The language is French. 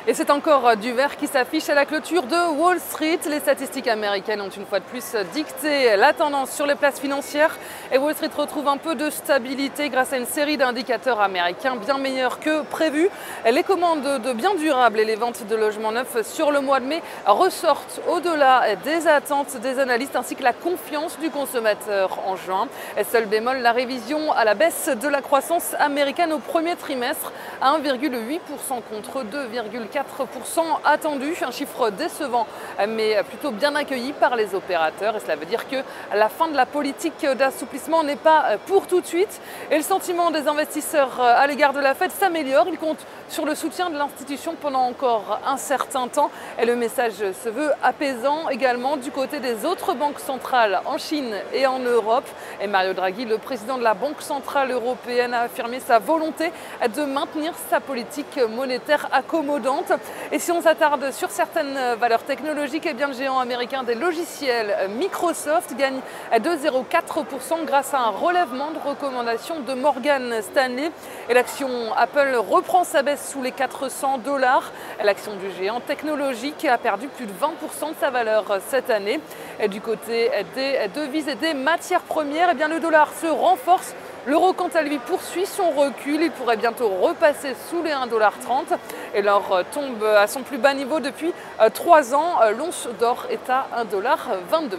Et c'est encore du vert qui s'affiche à la clôture de Wall Street. Les statistiques américaines ont une fois de plus dicté la tendance sur les places financières. Et Wall Street retrouve un peu de stabilité grâce à une série d'indicateurs américains bien meilleurs que prévu. Les commandes de biens durables et les ventes de logements neufs sur le mois de mai ressortent au-delà des attentes des analystes ainsi que la confiance du consommateur en juin. Seul bémol, la révision à la baisse de la croissance américaine au premier trimestre à 1,8% contre 2,4% attendu. Un chiffre décevant mais plutôt bien accueilli par les opérateurs. Et cela veut dire que la fin de la politique d'assouplissement n'est pas pour tout de suite. Et le sentiment des investisseurs à l'égard de la Fed s'améliore. Ils comptent sur le soutien de l'institution pendant encore un certain temps. Et le message se veut apaisant également du côté des autres banques centrales en Chine et en Europe. Et Mario Draghi, le président de la Banque centrale européenne, a affirmé sa volonté de maintenir sa politique monétaire accommodante. Et si on s'attarde sur certaines valeurs technologiques, eh bien le géant américain des logiciels Microsoft gagne 2,04% grâce à un relèvement de recommandation de Morgan Stanley. Et l'action Apple reprend sa baisse sous les $400. L'action du géant technologique a perdu plus de 20% de sa valeur cette année. Et du côté des devises et des matières premières, eh bien le dollar se renforce. L'euro, quant à lui, poursuit son recul. Il pourrait bientôt repasser sous les 1,30 $. Et l'or tombe à son plus bas niveau depuis 3 ans. L'once d'or est à 1,22 $.